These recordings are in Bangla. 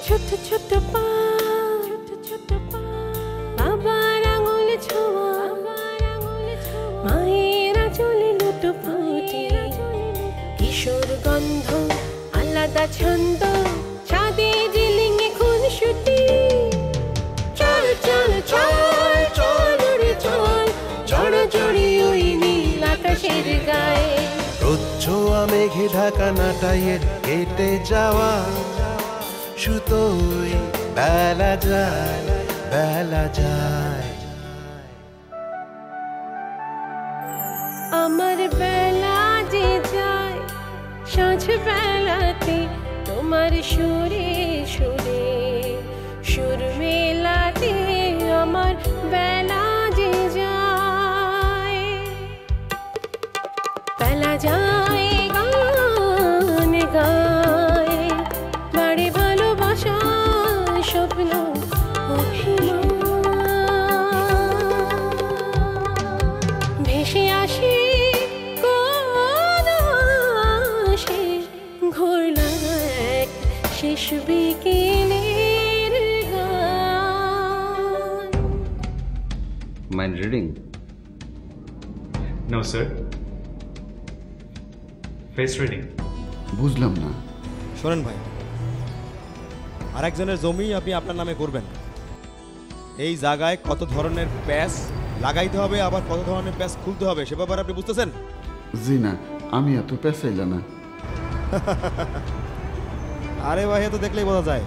ছোট ছোট পা, বাবার আঙুল ছোঁয়া, মায়ের আঁচলে লুটোপুটি, কিশোর গন্ধ আলাদা ছন্দ, ছাদে জিলিঙে খুনসুটি। চল চল চল চল রে চল, জড়জড়ি ওই নীল আকাশের গায়ে। রোদ ছোঁয়া মেঘে ঢাকা নাটাইয়ের কেটে যাওয়া সুতোই বেলা যায় বেলা যায়। আমার বেলা যে যায় সাঁঝ বেলাতে, তোমার সুরে সুরে সুর মেলাতে আমার বেলা যে যায়। বেলা যায় গান গায়, বাড়ি ভালোবাসা স্বপ্ন ভেসে আসে কোন আসে, ঘোরলা এক শেষ বিকেলের গান। Mind reading? No, sir. Face reading. বুঝলাম না। শোনেন ভাই, আরেকজনের জমি আপনি আপনার নামে করবেন, এই জায়গায় কত ধরনের প্যাচ লাগাইতে হবে আবার কত ধরনের প্যাচ খুলতে হবে সে ব্যাপারে আপনি বুঝতেছেন? জি না, আমি এত পেঁচাইলা না। আরে ভাই তো দেখলেই বোঝা যায়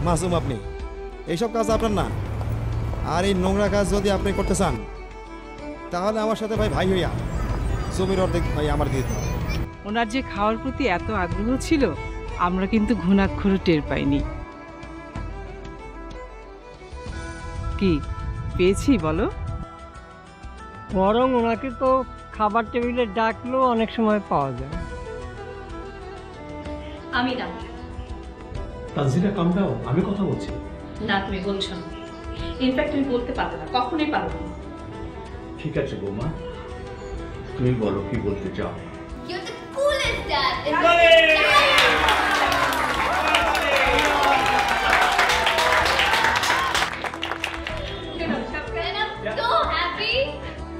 মাসুম আপনি, এইসব কাজ আপনার না। আর এই নোংরা কাজ যদি আপনি করতে চান তাহলে আমার সাথে ভাই ভাই হইয়া জমির অর্ধেক ভাই আমার দিয়ে দিতে হবে। ওনার যে খাওয়ার প্রতি এত আগ্রহ ছিল আমরা কিন্তু ঘুণাক্ষরে টের পাইনি। কি পেয়েছি বলো? বরং ওনাকে তো খাবার টেবিলে ডাকলেও অনেক সময় পাওয়া যায়। আমি না, তানজিরা কাম ডাউন, আমি কথা বলছি। না তুমি বলছো না, ইনফ্যাক্ট তুমি বলতে পারবে না, কখনোই পারবে না। ঠিক আছে বৌমা, তুমি বলো কি বলতে চাও। You're the coolest dad. And I'm so happy.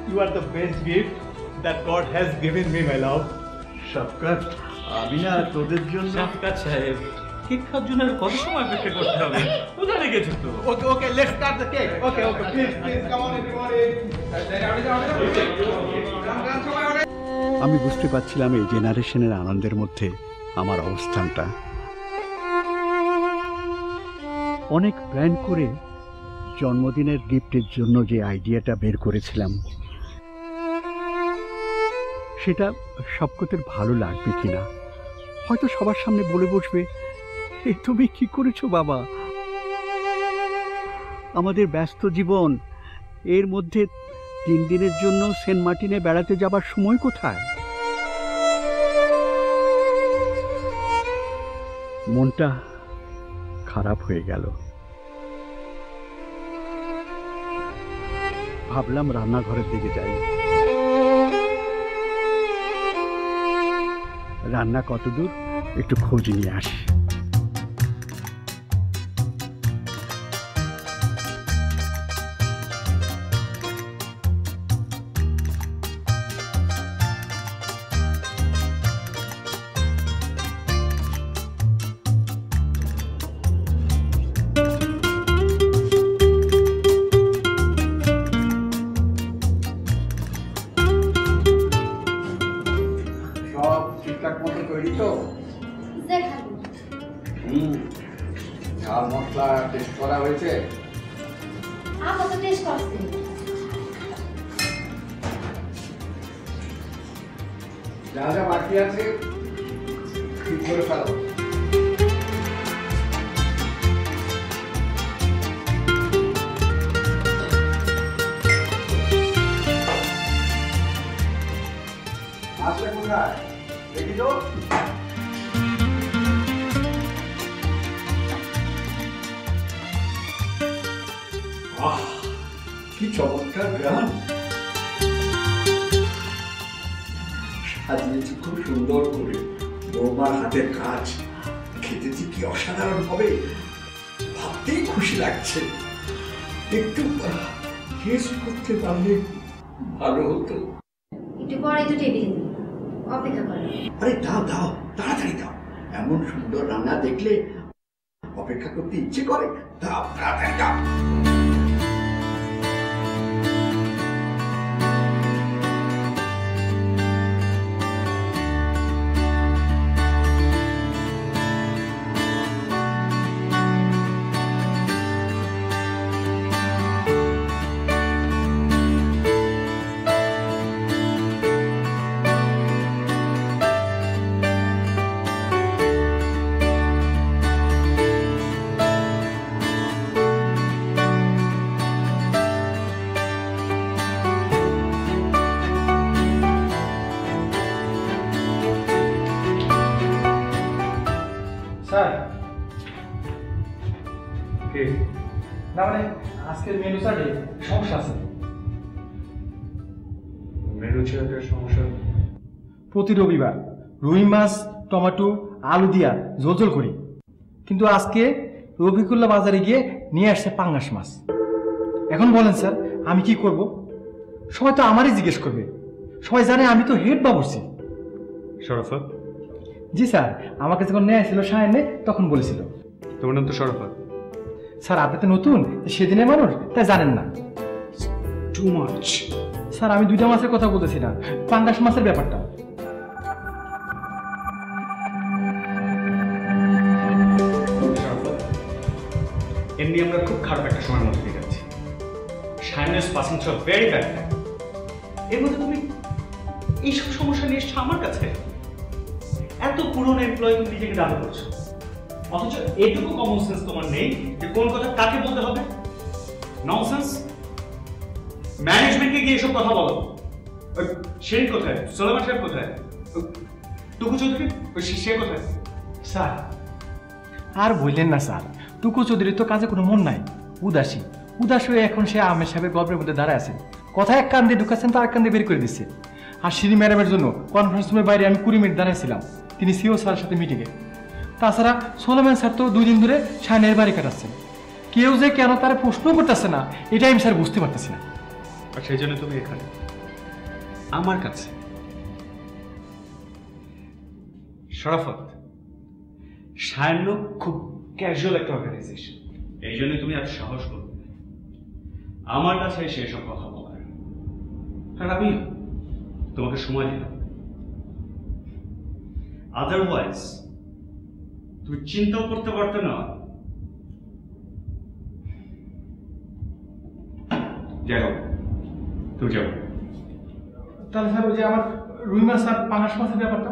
You are the best gift that God has given me, my love. Shafqat, আমি না তোদের জন্য। শফকাত সাহেব, কেক খাওয়ার জন্য আর কত সময় অপেক্ষা করতে হবে? কোথা লেগেছে তো? Okay okay, let's start the cake. Okay okay, please please come on everybody. আমি বুঝতে পারছিলাম এই জেনারেশনের আনন্দের মধ্যে আমার অবস্থানটা। অনেক প্ল্যান করে জন্মদিনের গিফটের জন্য যে আইডিয়াটা বের করেছিলাম সেটা শফকতের ভালো লাগবে কিনা, হয়তো সবার সামনে বলে বসবে, এ তুমি কি করেছো বাবা? আমাদের ব্যস্ত জীবন, এর মধ্যে 3 দিনের জন্য সেন্ট মার্টিনে বেড়াতে যাবার সময় কোথায়? মনটা খারাপ হয়ে গেল। ভাবলাম রান্নাঘরের দিকে যাই, রান্না কতদূর একটু খোঁজ নিয়ে আসি। ঝাল মশলা টেস্ট করা হয়েছে? যা যা বাকি আছে ঠিক করে ফেলো। আসলে কোথায় দেখি তো। কি চমৎকার গান সাজিয়েছি খুব সুন্দর করে, বৌমার হাতের কাজ, খেতেছি কি অসাধারণ হবে। সত্যিই খুশি লাগছে। একটু গেস্ট করতে পারলে ভালো হতো। একটু পরে তো টেবিলে অপেক্ষা করো। আরে দাও দাও, তাড়াতাড়ি দাও। এমন সুন্দর রান্না দেখলে অপেক্ষা করতে ইচ্ছে করে। দাও, তাড়াতাড়ি দাও। স্যার কে না মানে আজকের মেনু চার্টে সমস্যা আছে। মেনু চার্টের সমস্যা? প্রতি রবিবার রুই মাছ টমেটো আলু দিয়া ঝোল করি, কিন্তু আজকে রফিকুল্লাহ বাজারে গিয়ে নিয়ে আসছে পাঙ্গাস মাছ। এখন বলেন স্যার আমি কি করব? সবাই তো আমারই জিজ্ঞেস করবে, সবাই জানে আমি তো হেড বাবুর্চি। শরাফত? জি স্যার, আমাকে যখন নিয়ে আসছিল সায়নে তখন বলেছিল। তোমার নাম তো শরাফত? স্যার আপনি তো নতুন, সেদিনের মানুষ, তাই জানেন না। Too much. স্যার আমি দুইটা মাছের কথা বলতেছি না, পাঙ্গাস মাছের ব্যাপারটা। এমনি আমরা খুব খারাপ একটা সময়ের মধ্যে দিয়ে যাচ্ছি। শাইনাস passing through very bad time. এর মধ্যে তুমি এইসব সমস্যা নিয়ে এসছো আমার কাছে। এত পুরনো এমপ্লয়ি তুমি নিজেকে দাবি করছো, অথচ এটুকু কমন সেন্স তোমার নেই যে কোন কথা কাকে বলতে হবে। ননসেন্স। ম্যানেজমেন্টকে গিয়ে এসব কথা বলো। সেই কোথায়? সোলামান সাহেব কোথায়? টুকু চৌধুরী সে কোথায়? স্যার আর বললেন না স্যার, টুকু চৌধুরীর তো কাজে কোনো মন নাই, উদাসী উদাস হয়ে এখন সে আমের সাহেবের গল্পের মধ্যে দাঁড়ায় আছে। কথা এক কান দিয়ে ঢুকাচ্ছেন তো আর কান দিয়ে বের করে দিচ্ছে। আর শ্রী ম্যাডামের জন্য কনফারেন্স রুমের বাইরে আমি 20 মিনিট দাঁড়াইছিলাম তিনি সিও স্যারের সাথে মিটিংয়ে। তাছাড়া সোলামান স্যার তো 2 দিন ধরে শাইনের বাড়ি কাটাচ্ছেন, কেউ যে কেন তারা প্রশ্ন করতেছে না এটাই আমি স্যার বুঝতে পারতেছি না। আর সেই জন্য তুমি এখানে আমার কাছে। শরাফত, সায়ন খুব ক্যাজুয়াল একটা অর্গানাইজেশন, এই জন্যই তুমি এত সাহস করবে আমার কাছে এসে এসব কথা বলার। আর আমি তোমাকে সময় দিলাম, আদারওয়াইজ তুমি চিন্তাও করতে পারতে না। যাই হোক, তুমি যাও। তাহলে স্যার ওই যে আমার রুই মাছ আর পাঙ্গাস মাছের ব্যাপারটা।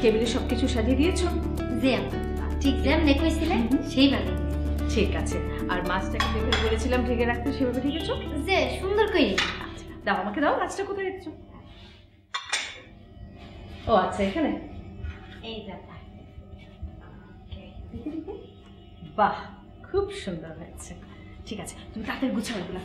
টেবিলে সবকিছু সাজিয়ে দিয়েছো? জি আপা, ঠিক যেমন কইছিলেন সেইভাবে। ঠিক আছে। আর মাছটাকে যেভাবে বলেছিলাম ঢেকে রাখতে সেভাবে ঢেকেছো? যে সুন্দর কই। আচ্ছা দাও, আমাকে দাও। মাছটা কোথায় রেখেছো? ও আচ্ছা, এখানে। এই ব্যাপার। বাহ, খুব সুন্দর হয়েছে। ঠিক আছে, তুমি তাড়াতাড়ি গুছাও এগুলা।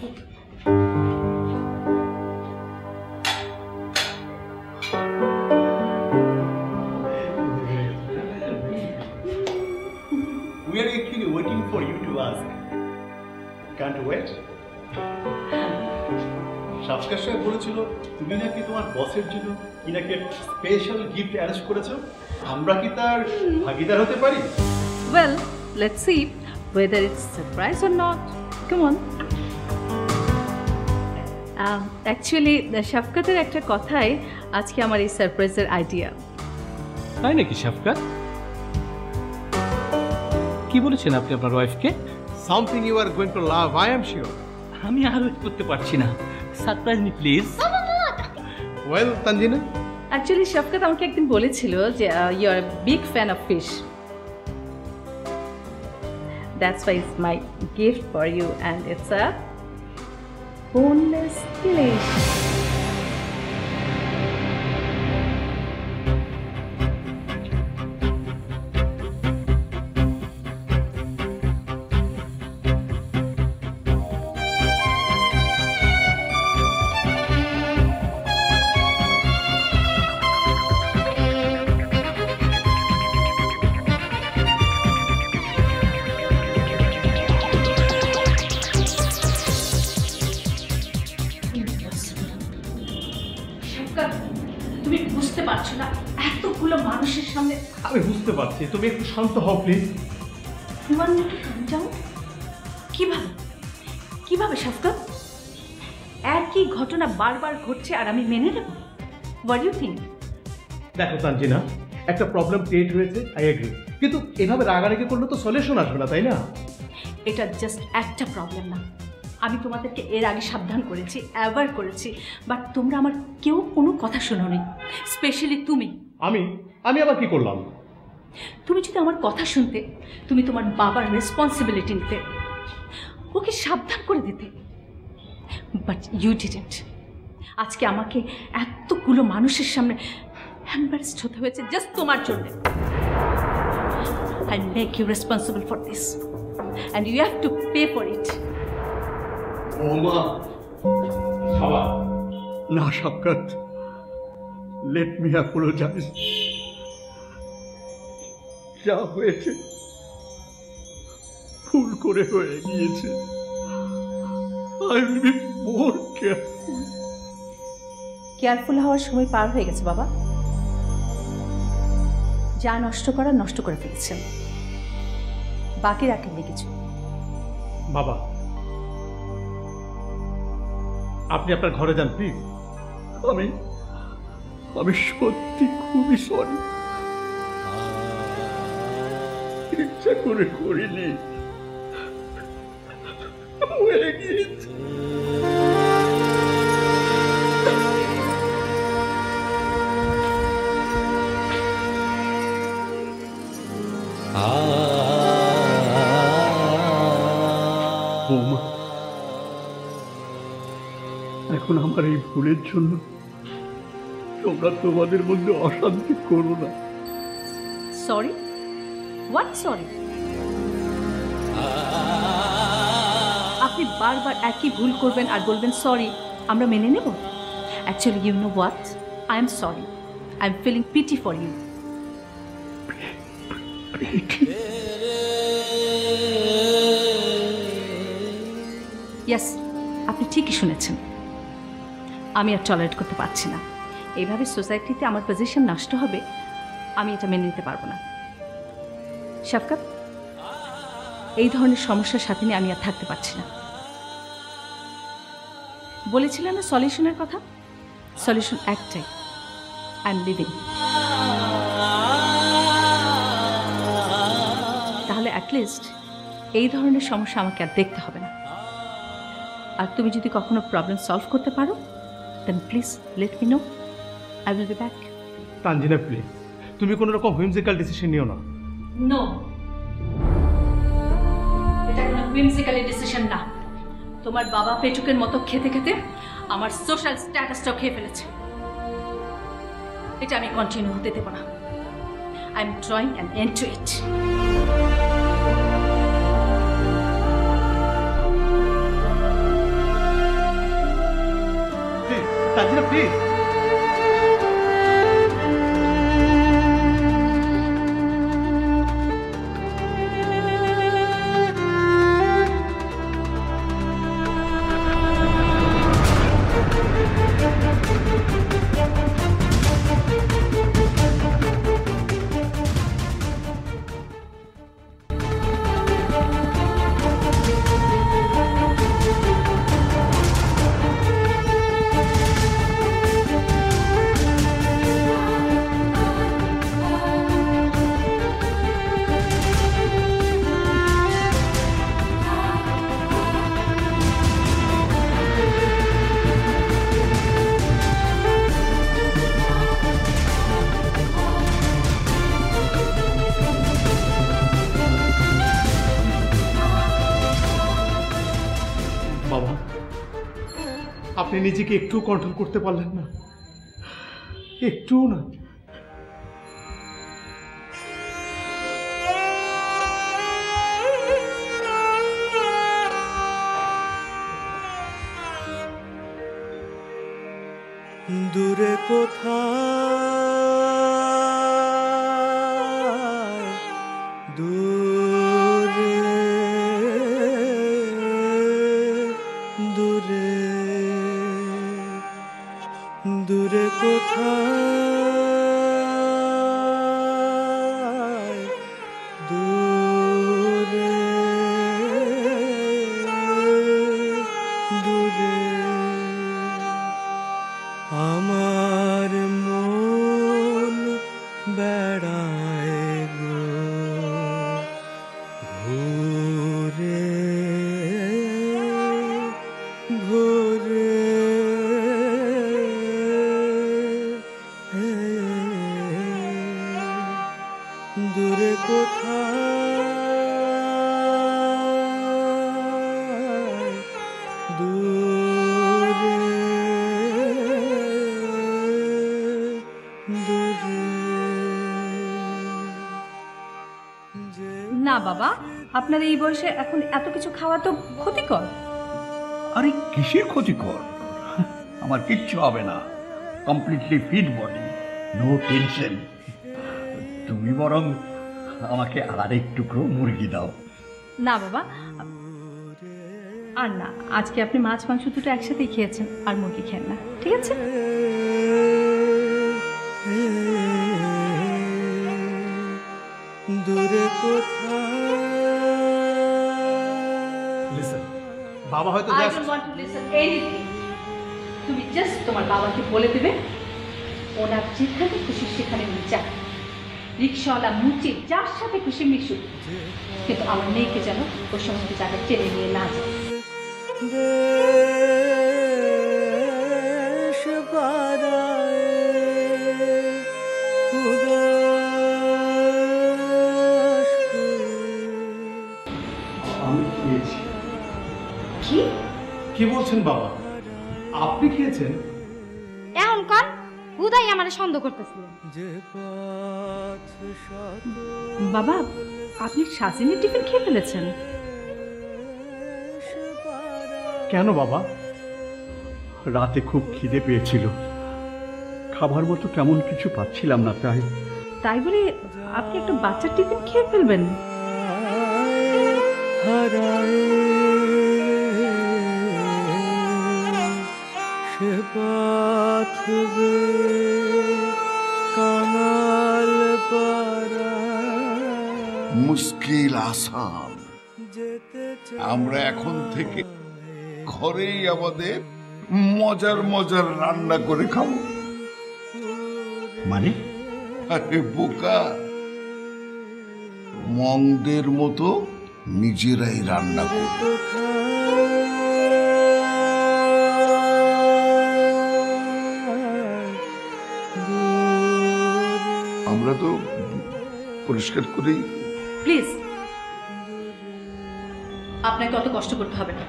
We are actually waiting for you to ask. Can't wait? শাফকার সাহেব বলেছিল তুমি নাকি তোমার বসের জন্য কি নাকি স্পেশাল গিফট অ্যারেঞ্জ করেছো। আমরা কি তার ভাগিদার হতে পারি? Well, let's see whether it's a surprise or not. Come on. Actually শাফকাতের একটা কথাই আজকে আমার এই সারপ্রাইজের আইডিয়া। তাই নাকি শাফকাত? কি বলেছেন আপনি আপনার ওয়াইফকে? Something you are going to love, I am sure. আমি আর ওয়েট করতে পারছি না, surprise me please. Well Tanjina, actually Shafkat আমাকে একদিন বলেছিল যে you are big fan of fish, that's why it's my gift for you and it's a boneless filet. তুমি বুঝতে পারছো না এতগুলো মানুষের সামনে? আমি বুঝতে পারছি, তুমি একটু শান্ত হও প্লিজ। তোমার মুখে যাও কিভাবে কিভাবে শাফকাত? একই ঘটনা বারবার ঘটছে আর আমি মেনে নেব? What do you think? দেখো তানজিনা, একটা প্রবলেম ক্রিয়েট হয়েছে, আই এগ্রি, কিন্তু এভাবে রাগারাগি করলে তো সলিউশন আসবে না, তাই না? এটা জাস্ট একটা প্রবলেম না। আমি তোমাদেরকে এর আগে সাবধান করেছি, অ্যাওয়ার করেছি, বাট তোমরা আমার কেউ কোনো কথা শোনোনি, স্পেশালি তুমি। আমি আবার কি করলাম? তুমি যদি আমার কথা শুনতে, তুমি তোমার বাবার রেসপন্সিবিলিটি নিতে, ওকে সাবধান করে দিতে, বাট ইউ ডিডন্ট। আজকে আমাকে এতগুলো মানুষের সামনে এম্বারেসড হতে হয়েছে জাস্ট তোমার জন্য। I make you responsible for this and you have to pay for it. ওমা বাবা, না শাফকাত, লেট মি অ্যাপোলোজাইজ। যা হয়েছে ভুল করে হয়ে গিয়েছে। I will be more careful. Careful হওয়ার সময় পার হয়ে গেছে বাবা। যা নষ্ট করা নষ্ট করে ফেলেছেন, বাকি রাখেননি কিছু। বাবা, আপনি আপনার ঘরে যান প্লিজ। আমি সত্যি খুবই সরি, ইচ্ছা করে করিনি, হয়ে গিয়েছে। বৌমা, এখন আমার এই ভুলের জন্য তোমরা তোমাদের মধ্যে অশান্তি করো না। সরি? What sorry? আপনি বারবার একই ভুল করবেন আর বলবেন সরি, আমরা মেনে নেব? Actually you know what, I am sorry, I am feeling pity for you. Yes, আপনি ঠিকই শুনেছেন। আমি আর টলারেট করতে পারছি না। এইভাবে সোসাইটিতে আমার পজিশন নষ্ট হবে, আমি এটা মেনে নিতে পারবো না। শাফকাত, এই ধরনের সমস্যার সাথে নিয়ে আমি আর থাকতে পারছি না। বলেছিলাম না সলিউশনের কথা? সলিউশন একটাই, আই এম লিভিং। তাহলে অ্যাটলিস্ট এই ধরনের সমস্যা আমাকে আর দেখতে হবে না। আর তুমি যদি কখনো প্রবলেম সলভ করতে পারো, then please let me know, I will be back. Tanjina please, তুমি কোনো রকম হুইমজিক্যাল ডিসিশন নিও না। নো, এটা কোনো হুইমজিক্যাল ডিসিশন না। তোমার বাবা পেটুকের মতো খেতে খেতে আমার সোশ্যাল স্ট্যাটাসটাও খেয়ে ফেলেছে। এটা আমি কন্টিনিউ হতে দেব না। I am drawing an end to it. Tanjina please. আপনি নিজেকে একটু কন্ট্রোল করতে পারলেন না? একটুও না? দূরে কোথায়, দূরে দূরে দূরে কোথায়, দূরে দূরে আমার মন বেড়ায় গো ঘুরে ঘুরে, দূরে কোথায়, দূরে না বাবা, আপনার এই বয়সে এখন এত কিছু খাওয়া তো ক্ষতিকর। আরে কিসের ক্ষতিকর? আমার কিচ্ছু হবে না, completely fit body, no tension. তুমি বরং আমাকে আর এক টুকরো মুরগি দাও। না বাবা, আর না, আজকে আপনি মাছ মাংস দুটো একসাথেই খেয়েছেন, আর মুরগি খেন না, ঠিক আছে? দূরে কোথায়। লিসেন, বাবা হয়তো I don't want to listen anything. তুমি জাস্ট তোমার বাবাকে বলে দেবে ওনার যেখানে খুশি সেখানে উনি যান, রিক্সাওয়ালা মুচি যার সাথে খুশি মিশুক, কিন্তু আমার মেয়েকে যেন ওই সমস্ত জায়গায় টেনে নিয়ে না যায়। আমি খেয়েছি। কি কি বলছেন বাবা? আপনি খেয়েছেন? এখন কর হুদাই আমার সন্দেহ করতেছিল। বাবা, আপনি সাজিনের টিফিন খেয়ে ফেলেছেন? কেন বাবা? রাতে খুব খিদে পেয়েছিল, খাবার মতো কেমন কিছু পাচ্ছিলাম না, তাই বলে আপনি একটা বাচ্চার টিফিন খেয়ে ফেলবেন? মুশকিল আসান। আমরা এখন থেকে ঘরেই আমাদের মজার মজার রান্না করে খাবো। মানে? আরে বোকা, মংদের মতো নিজেরাই রান্না করবো। আমরা তো পরিষ্কার করেই। প্লিজ, আপনাকে অত কষ্ট করতে হবে না।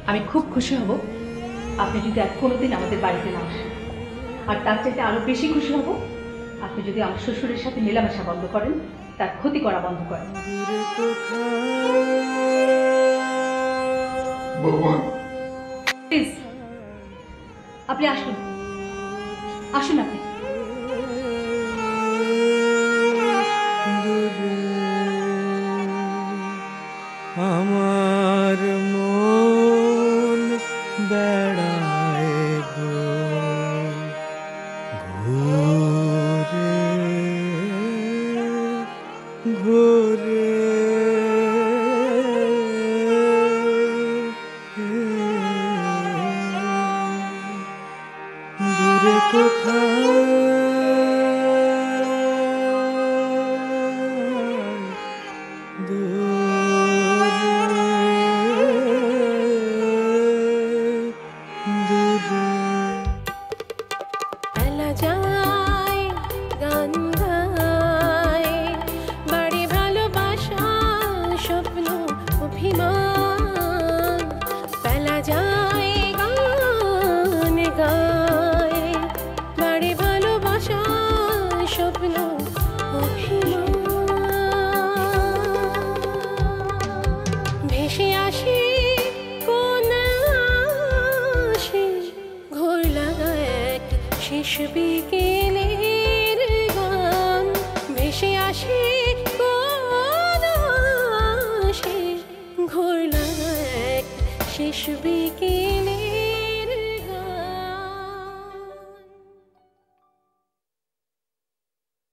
আমি খুব খুশি হব আপনি যদি আর কোনোদিন আমাদের বাড়িতে না আসেন, আর তার চাইতে আরো বেশি খুশি হব আপনি যদি আমার শ্বশুরের সাথে মেলামেশা বন্ধ করেন, তার ক্ষতি করা বন্ধ করেন। প্লিজ আপনি আসুন, আসুন আপনি। আমার মন বেড়ায় গো ঘুরে ঘুরে, দূরে কোথায়, অভিমান পেলা যায় গান শেষ বিকেলে